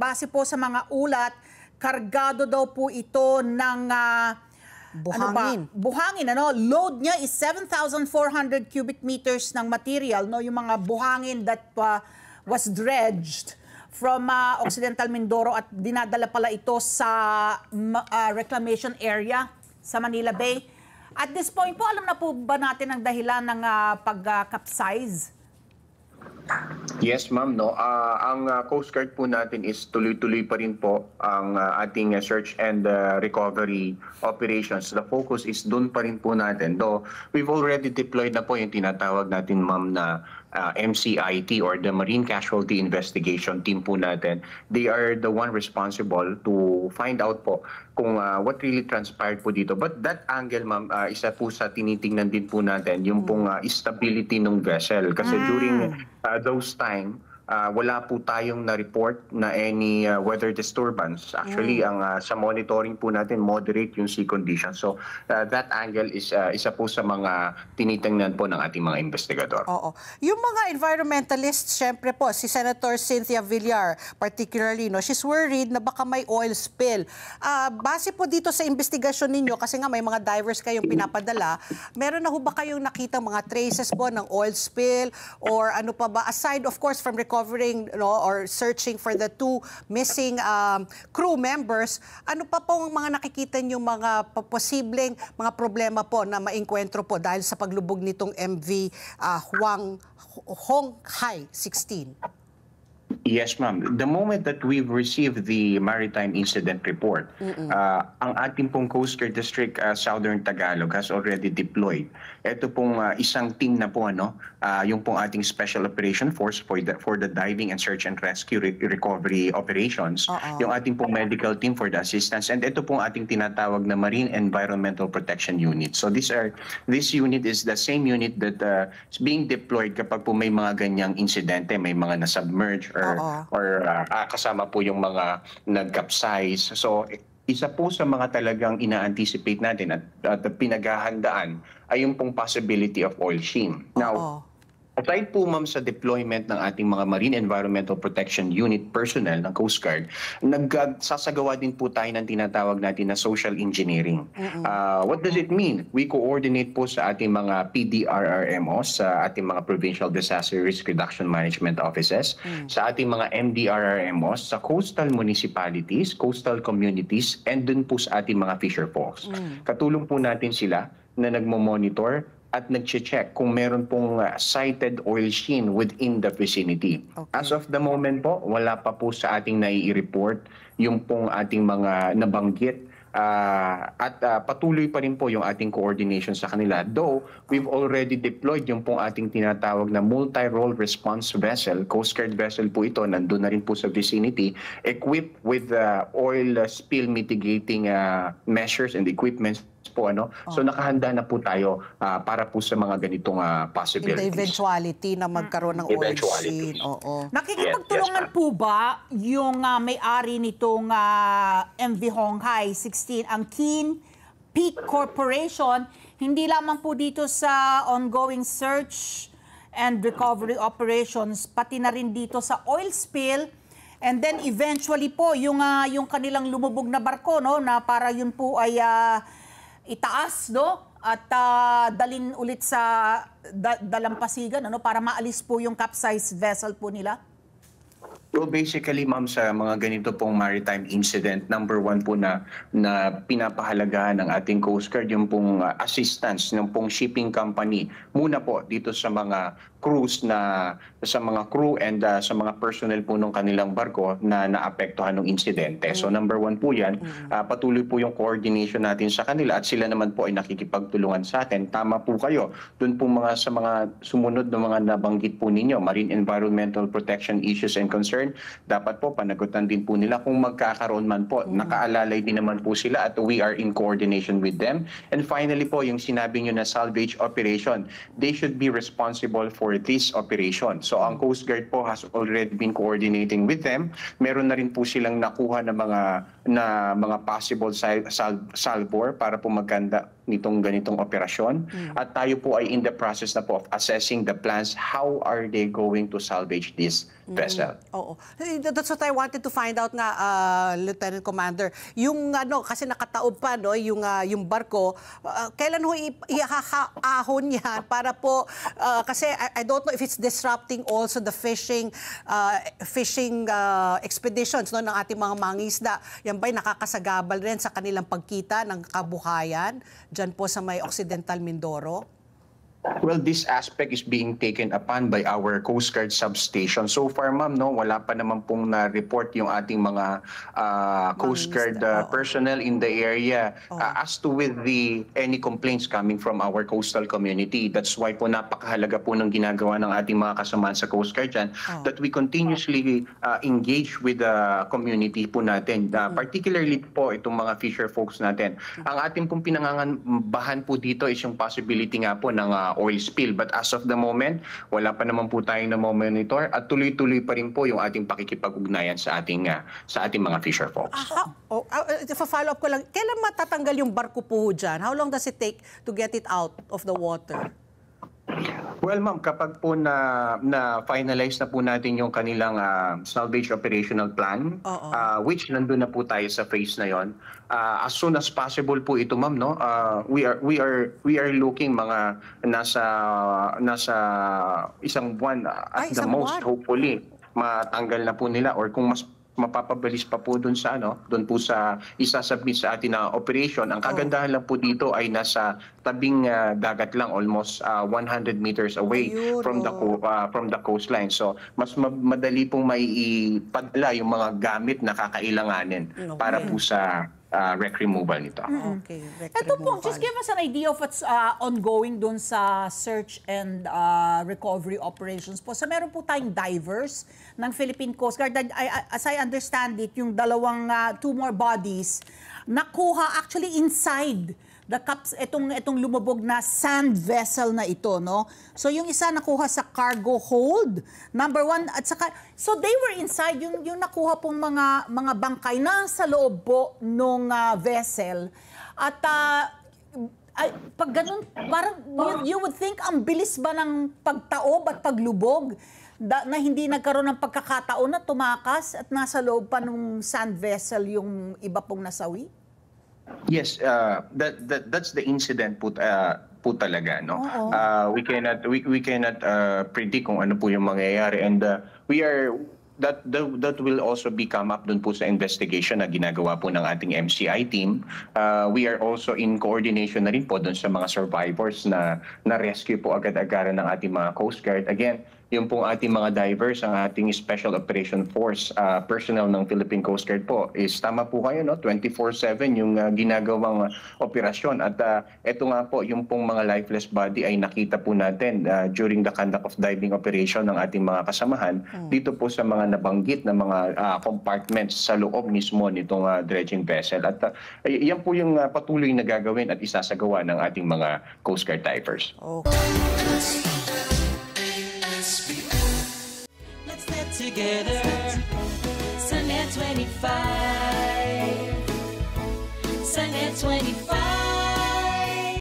Base po sa mga ulat, kargado daw po ito ng buhangin. Buhangin, ano? Load niya is 7,400 cubic meters ng material, no? Yung mga buhangin that was dredged from Occidental Mindoro at dinadala pala ito sa reclamation area sa Manila Bay. At this point po, alam na po ba natin ang dahilan ng pag-capsize? Yes, ma'am. No? Ang Coast Guard po natin is tuloy-tuloy pa rin po ang ating search and recovery operations. The focus is doon pa rin po natin. Though we've already deployed na po yung tinatawag natin, ma'am, na MCIT or the Marine Casualty Investigation Team po natin. They are the one responsible to find out po kung what really transpired po dito. But that angle, ma'am, isa po sa tinitingnan din po natin, yung pong stability ng vessel. Kasi during those time, wala po tayong na-report na any weather disturbance. Actually, ang sa monitoring po natin, moderate yung sea condition. So, that angle is isa po sa mga tinitingnan po ng ating mga investigador. Oo. Yung mga environmentalists, syempre po, si Senator Cynthia Villar, particularly, no, she's worried na baka may oil spill. Base po dito sa investigasyon ninyo, kasi nga may mga divers kayong pinapadala, meron na ho ba kayong nakita mga traces po ng oil spill or ano pa ba, aside of course from recovering, no, or searching for the two missing crew members, ano pa po ang mga nakikita niyo mga posibleng mga problema po na maengkwentro po dahil sa paglubog nitong MV Honghai 16? Yes, ma'am. The moment that we've received the maritime incident report, ang ating pong Coast Guard District Southern Tagalog has already deployed. Ito pong isang team na po, ano, yung pong ating Special Operation Force for the diving and search and rescue recovery operations, yung ating pong medical team for the assistance, and ito pong ating tinatawag na Marine Environmental Protection Unit. So this unit is the same unit that is being deployed kapag po may mga ganyang insidente, may mga na-submerge or kasama po yung mga nag-capsize. So, isa po sa mga talagang ina-anticipate natin at pinaghahandaan ay yung pong possibility of oil sheen. Now, aside po, ma'am, sa deployment ng ating mga Marine Environmental Protection Unit personnel ng Coast Guard, nagsasagawa din po tayo ng tinatawag natin na social engineering. What does it mean? We coordinate po sa ating mga PDRRMOs, sa ating mga Provincial Disaster Risk Reduction Management Offices, sa ating mga MDRRMOs, sa coastal municipalities, coastal communities, and dun po sa ating mga fisher folks. Katulong po natin sila na nagmo-monitor at nag-check kung meron pong sighted oil sheen within the vicinity. As of the moment po, wala pa po sa ating nai-report yung pong ating mga nabanggit at patuloy pa rin po yung ating coordination sa kanila. Though, we've already deployed yung pong ating tinatawag na multi-role response vessel, Coast Guard vessel po ito, nandun na rin po sa vicinity, equipped with oil spill mitigating measures and equipments po, ano. So nakahanda na po tayo para po sa mga ganitong possibilities. In the eventuality na magkaroon ng oil sheen. Nakikipagtulungan po ba yung may-ari nitong MV Honghai 16, ang Keen Peak Corporation, hindi lamang po dito sa ongoing search and recovery operations, pati na rin dito sa oil spill, and then eventually po yung kanilang lumubog na barko, no, na para yun po ay itaas, no, at dalin ulit sa dalampasigan, ano, para maalis po yung capsized vessel po nila? Well, basically, ma'am, sa mga ganito pong maritime incident, number one po na pinapahalagahan ng ating Coast Guard, yung pong assistance ng pong shipping company. Muna po dito sa mga crews sa mga crew and sa mga personnel po ng kanilang barko na naapektuhan ng insidente. So number one po yan, patuloy po yung coordination natin sa kanila at sila naman po ay nakikipagtulungan sa atin. Tama po kayo. Doon po sa mga sumunod na mga nabanggit po ninyo, marine environmental protection issues and concern, dapat po panagutan din po nila kung magkakaroon man po. Nakaalalay din naman po sila at we are in coordination with them. And finally po, yung sinabi nyo na salvage operation, they should be responsible for this operation. So ang Coast Guard po has already been coordinating with them. Meron na rin po silang nakuha na mga possible salvor para po nitong ganitong operasyon. At tayo po ay in the process na po of assessing the plans. How are they going to salvage this vessel? Oo. That's what I wanted to find out nga, Lieutenant Commander. Yung kasi nakataob pa yung barko, kailan ho ihahaahon yan para po kasi I don't know if it's disrupting also the fishing expeditions ng ating mga mangisda. Yan ba'y nakakasagabal rin sa kanilang pagkita ng kabuhayan dyan po sa may Occidental Mindoro? Well, this aspect is being taken upon by our Coast Guard substation. So far, ma'am, wala pa naman pong na-report yung ating mga Coast Guard personnel in the area as to with any complaints coming from our coastal community. That's why po napakahalaga po ng ginagawa ng ating mga kasamaan sa Coast Guard dyan, that we continuously engage with the community po natin. Particularly po itong mga fisher folks natin. Ang ating pong pinangangambahan po dito is yung possibility nga po ng oil spill. But as of the moment, wala pa naman po tayong na-monitor at tuloy-tuloy pa rin po yung ating pakikipag-ugnayan sa ating mga fisher folks. Follow up ko lang, kailan matatanggal yung barko po dyan? How long does it take to get it out of the water? Well, ma'am, kapag po na-finalize na po natin yung kanilang salvage operational plan, which nandun na po tayo sa phase na yon, as soon as possible po ito, ma'am, we are looking mga nasa isang buwan at the most, hopefully, matanggal na po nila, or kung mas mapapabilis pa po doon sa isasubmit sa atin na operation. Ang kagandahan lang po dito ay nasa tabing dagat lang, almost 100 meters away from the coastline. So mas madali pong maipadala yung mga gamit na kakailanganin para po sa wreck removal nito. Okay, Ito po, just give us an idea of what's ongoing doon sa search and recovery operations po. So meron po tayong divers ng Philippine Coast Guard. As I understand it, yung two more bodies nakuha actually inside the cups, itong lumubog na sand vessel na ito, no? So yung isa nakuha sa cargo hold, number 1, at saka, so they were inside, yung nakuha pong mga bangkay na sa loob po nung vessel. At pag ganun, parang you would think ang bilis ba ng pagtaob at paglubog na hindi nagkaroon ng pagkakataon na tumakas at nasa loob pa nung sand vessel yung iba pong nasawi? Yes, that's the incident po talaga, no. We cannot predict kung ano po yung mangyayari, and that will also be come up dun po sa investigation na ginagawa po ng ating MCI team. We are also in coordination na rin po dun sa mga survivors na rescue po agad-agaran ng ating mga Coast Guard. Again, yung pong ating mga divers, ang ating Special Operation Force personnel ng Philippine Coast Guard po is tama po kayo, no? 24/7 yung ginagawang operasyon. At ito nga po, yung pong mga lifeless body ay nakita po natin during the conduct of diving operation ng ating mga kasamahan dito po sa mga nabanggit na mga compartments sa loob mismo nitong dredging vessel. At yan po yung patuloy na gagawin at isasagawa ng ating mga Coast Guard divers. Let's get together, Sunday 25.